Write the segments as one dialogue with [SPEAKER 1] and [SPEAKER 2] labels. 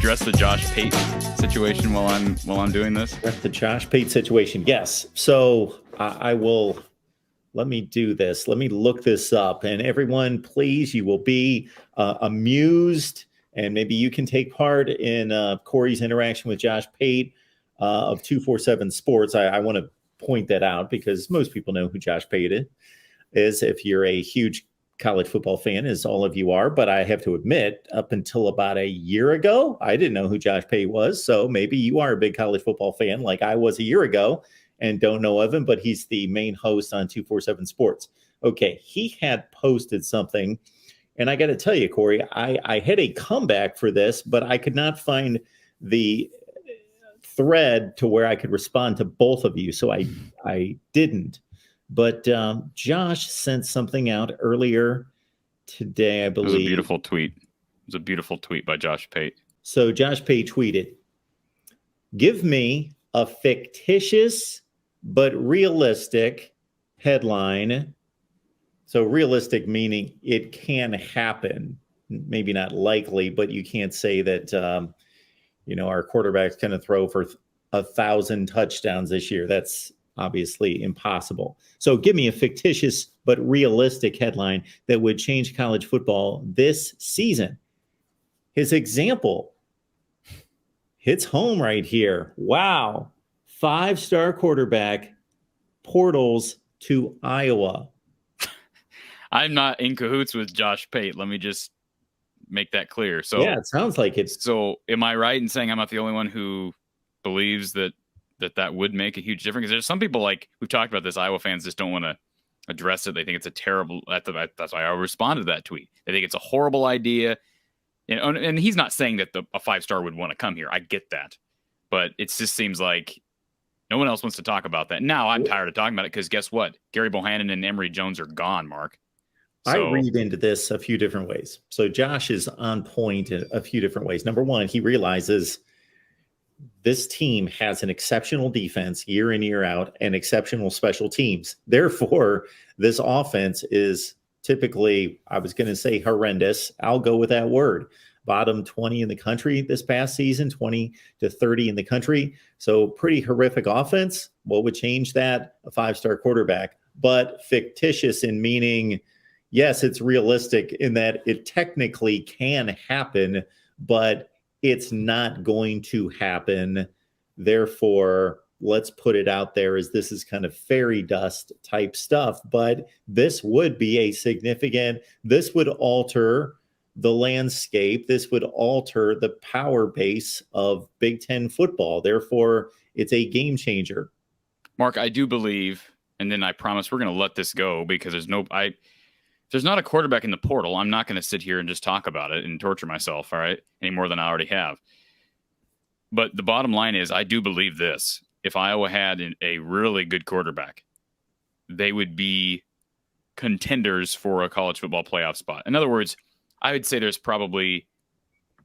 [SPEAKER 1] address the Josh Pate situation while I'm doing this?
[SPEAKER 2] The Josh Pate situation, yes. So I will. Let me do this. Let me look this up. And everyone, please, you will be amused. And maybe you can take part in Corey's interaction with Josh Pate of 247 Sports. I want to point that out because most people know who Josh Pate is if you're a huge college football fan, as all of you are. But I have to admit, up until about a year ago, I didn't know who Josh Pate was. So maybe you are a big college football fan like I was a year ago and don't know of him, but he's the main host on 247 Sports. Okay, he had posted something, and I got to tell you, Corey, I had a comeback for this, but I could not find the thread to where I could respond to both of you, so I didn't. But Josh sent something out earlier today, I believe.
[SPEAKER 1] It was a beautiful tweet. It was a beautiful tweet by Josh Pate.
[SPEAKER 2] So Josh Pate tweeted, "Give me a fictitious but realistic headline." So realistic meaning it can happen, maybe not likely, but you can't say that, our quarterback's going to throw for 1,000 touchdowns this year. That's obviously impossible. So give me a fictitious but realistic headline that would change college football this season. His example hits home right here. Wow. 5-star quarterback portals to Iowa.
[SPEAKER 1] I'm not in cahoots with Josh Pate. Let me just make that clear. So
[SPEAKER 2] yeah, it sounds like it.
[SPEAKER 1] So am I right in saying I'm not the only one who believes that would make a huge difference? Because there's some people, like we've talked about this, Iowa fans just don't want to address it. They think it's a terrible. That's why I responded to that tweet. They think it's a horrible idea. And he's not saying that a 5-star would want to come here. I get that. But it just seems like no one else wants to talk about that. Now I'm tired of talking about it because guess what? Gary Bohannon and Emory Jones are gone, Mark.
[SPEAKER 2] So, I read into this a few different ways. So Josh is on point in a few different ways. Number one, he realizes this team has an exceptional defense year in, year out, and exceptional special teams. Therefore, this offense is typically, I was going to say horrendous. I'll go with that word. Bottom 20 in the country this past season, 20 to 30 in the country. So pretty horrific offense. What would change that? A 5-star quarterback. But fictitious in meaning, yes, it's realistic in that it technically can happen, but it's not going to happen. Therefore, let's put it out there as this is kind of fairy dust type stuff. But this would be this would alter the landscape. This would alter the power base of Big Ten football. Therefore, it's a game changer.
[SPEAKER 1] Mark, I do believe, and then I promise we're going to let this go because there's not a quarterback in the portal. I'm not going to sit here and just talk about it and torture myself, all right, any more than I already have. But the bottom line is I do believe this. If Iowa had a really good quarterback, they would be contenders for a college football playoff spot. In other words, I would say there's probably,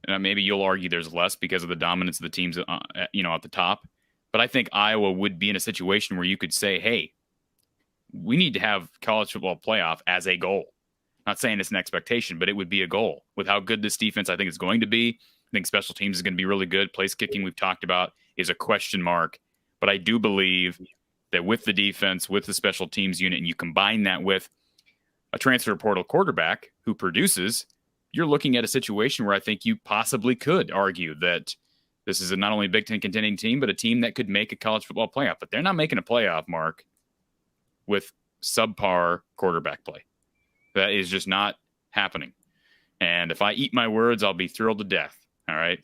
[SPEAKER 1] maybe you'll argue there's less because of the dominance of the teams, at the top. But I think Iowa would be in a situation where you could say, hey, we need to have college football playoff as a goal. Not saying it's an expectation, but it would be a goal. With how good this defense I think is going to be, I think special teams is going to be really good. Place kicking we've talked about is a question mark. But I do believe that with the defense, with the special teams unit, and you combine that with a transfer portal quarterback who produces, you're looking at a situation where I think you possibly could argue that this is not only a Big Ten contending team, but a team that could make a college football playoff. But they're not making a playoff, Mark, with subpar quarterback play. That is just not happening. And if I eat my words, I'll be thrilled to death. All right.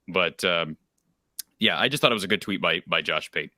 [SPEAKER 1] But I just thought it was a good tweet by Josh Pate.